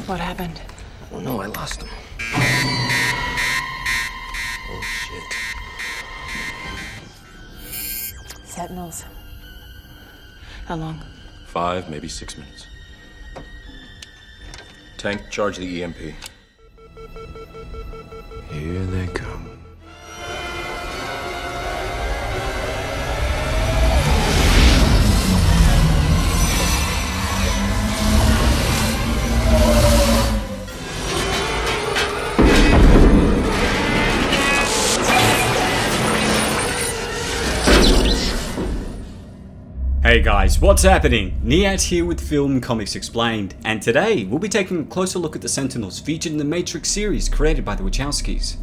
What happened? I don't know, I lost him. Oh, shit. Sentinels. How long? 5, maybe 6 minutes. Tank, charge the EMP. Here they come. Hey guys, what's happening? Niyat here with Film Comics Explained, and today we'll be taking a closer look at the Sentinels featured in the Matrix series created by the Wachowskis.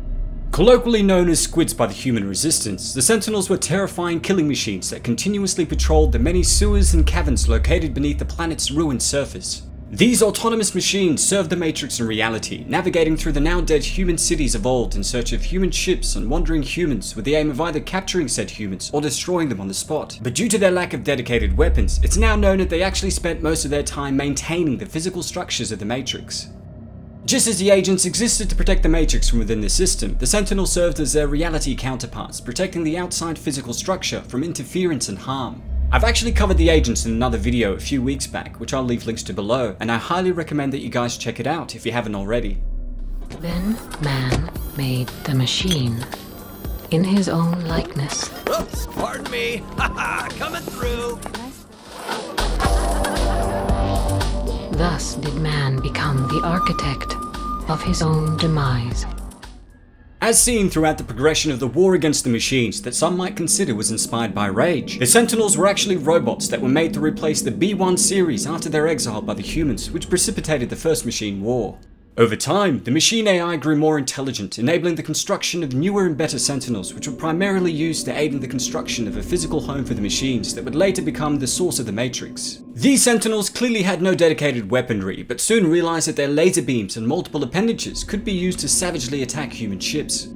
Colloquially known as squids by the human resistance, the Sentinels were terrifying killing machines that continuously patrolled the many sewers and caverns located beneath the planet's ruined surface. These autonomous machines served the Matrix in reality, navigating through the now dead human cities evolved in search of human ships and wandering humans with the aim of either capturing said humans or destroying them on the spot. But due to their lack of dedicated weapons, it's now known that they actually spent most of their time maintaining the physical structures of the Matrix. Just as the agents existed to protect the Matrix from within the system, the Sentinels served as their reality counterparts, protecting the outside physical structure from interference and harm. I've actually covered the agents in another video a few weeks back, which I'll leave links to below, and I highly recommend that you guys check it out if you haven't already. Then man made the machine in his own likeness. Oops, pardon me. Haha, coming through. Thus did man become the architect of his own demise. As seen throughout the progression of the war against the machines that some might consider was inspired by Rage, the Sentinels were actually robots that were made to replace the B1 series after their exile by the humans, which precipitated the first machine war. Over time, the machine AI grew more intelligent, enabling the construction of newer and better Sentinels, which were primarily used to aid in the construction of a physical home for the machines that would later become the source of the Matrix. These Sentinels clearly had no dedicated weaponry, but soon realized that their laser beams and multiple appendages could be used to savagely attack human ships.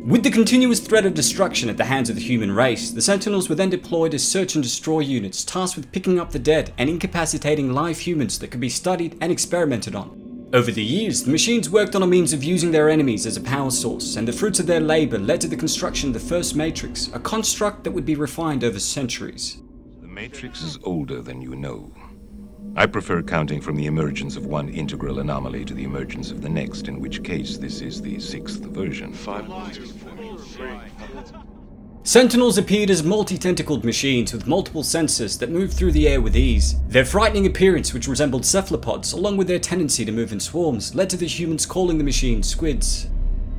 With the continuous threat of destruction at the hands of the human race, the Sentinels were then deployed as search and destroy units tasked with picking up the dead and incapacitating live humans that could be studied and experimented on. Over the years, the machines worked on a means of using their enemies as a power source, and the fruits of their labor led to the construction of the first Matrix, a construct that would be refined over centuries. The Matrix is older than you know. I prefer counting from the emergence of one integral anomaly to the emergence of the next, in which case this is the 6th version. Sentinels appeared as multi-tentacled machines with multiple sensors that moved through the air with ease. Their frightening appearance, which resembled cephalopods, along with their tendency to move in swarms, led to the humans calling the machines squids.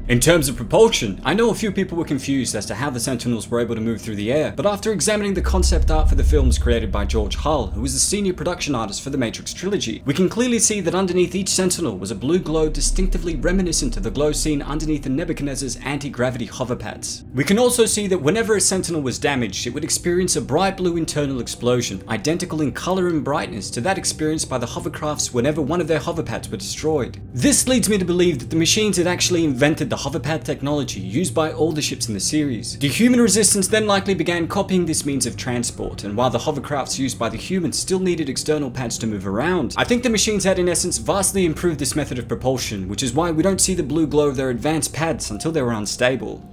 In terms of propulsion, I know a few people were confused as to how the Sentinels were able to move through the air, but after examining the concept art for the films created by George Hull, who was the senior production artist for the Matrix Trilogy, we can clearly see that underneath each Sentinel was a blue glow distinctively reminiscent of the glow seen underneath the Nebuchadnezzar's anti-gravity hover pads. We can also see that whenever a Sentinel was damaged, it would experience a bright blue internal explosion, identical in color and brightness to that experienced by the hovercrafts whenever one of their hover pads were destroyed. This leads me to believe that the machines had actually invented the hoverpad technology used by all the ships in the series. The human resistance then likely began copying this means of transport, and while the hovercrafts used by the humans still needed external pads to move around, I think the machines had in essence vastly improved this method of propulsion, which is why we don't see the blue glow of their advanced pads until they were unstable.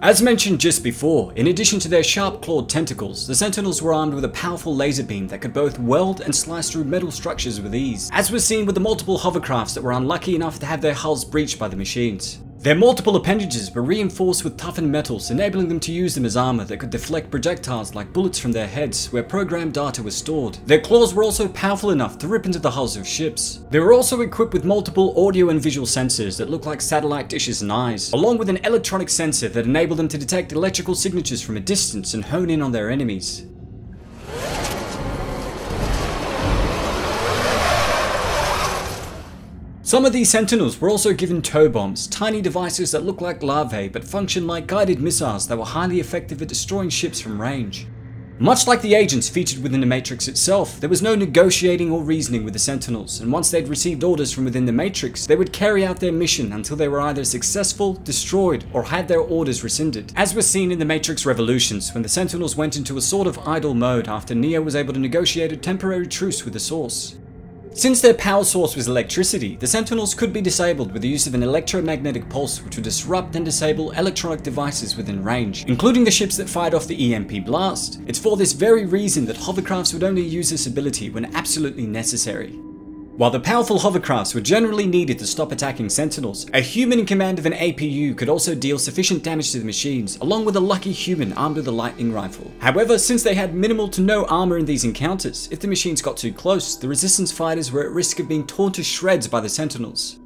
As mentioned just before, in addition to their sharp-clawed tentacles, the Sentinels were armed with a powerful laser beam that could both weld and slice through metal structures with ease, as was seen with the multiple hovercrafts that were unlucky enough to have their hulls breached by the machines. Their multiple appendages were reinforced with toughened metals, enabling them to use them as armor that could deflect projectiles like bullets from their heads, where programmed data was stored. Their claws were also powerful enough to rip into the hulls of ships. They were also equipped with multiple audio and visual sensors that looked like satellite dishes and eyes, along with an electronic sensor that enabled them to detect electrical signatures from a distance and hone in on their enemies. Some of these Sentinels were also given tow bombs, tiny devices that look like larvae but function like guided missiles that were highly effective at destroying ships from range. Much like the agents featured within the Matrix itself, there was no negotiating or reasoning with the Sentinels, and once they'd received orders from within the Matrix, they would carry out their mission until they were either successful, destroyed, or had their orders rescinded. As was seen in the Matrix Revolutions, when the Sentinels went into a sort of idle mode after Neo was able to negotiate a temporary truce with the Source. Since their power source was electricity, the Sentinels could be disabled with the use of an electromagnetic pulse which would disrupt and disable electronic devices within range, including the ships that fired off the EMP blast. It's for this very reason that hovercrafts would only use this ability when absolutely necessary. While the powerful hovercrafts were generally needed to stop attacking Sentinels, a human in command of an APU could also deal sufficient damage to the machines, along with a lucky human armed with a lightning rifle. However, since they had minimal to no armor in these encounters, if the machines got too close, the Resistance fighters were at risk of being torn to shreds by the Sentinels.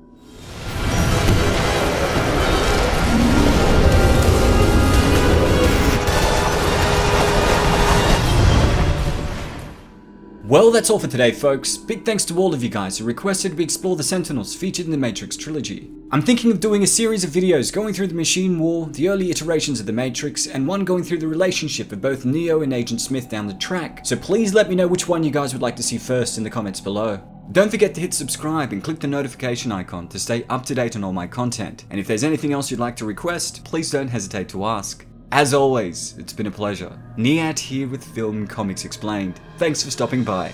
Well, that's all for today, folks. Big thanks to all of you guys who requested we explore the Sentinels featured in the Matrix Trilogy. I'm thinking of doing a series of videos going through the Machine War, the early iterations of the Matrix, and one going through the relationship of both Neo and Agent Smith down the track, so please let me know which one you guys would like to see first in the comments below. Don't forget to hit subscribe and click the notification icon to stay up to date on all my content, and if there's anything else you'd like to request, please don't hesitate to ask. As always, it's been a pleasure. Niyat here with Film Comics Explained. Thanks for stopping by.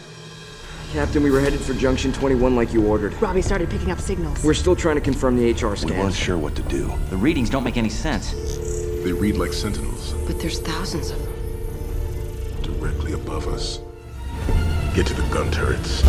Captain, we were headed for Junction 21 like you ordered. Robbie started picking up signals. We're still trying to confirm the HR We scans. weren't sure what to do. The readings don't make any sense. They read like sentinels, But there's thousands of them. directly above us. Get to the gun turrets.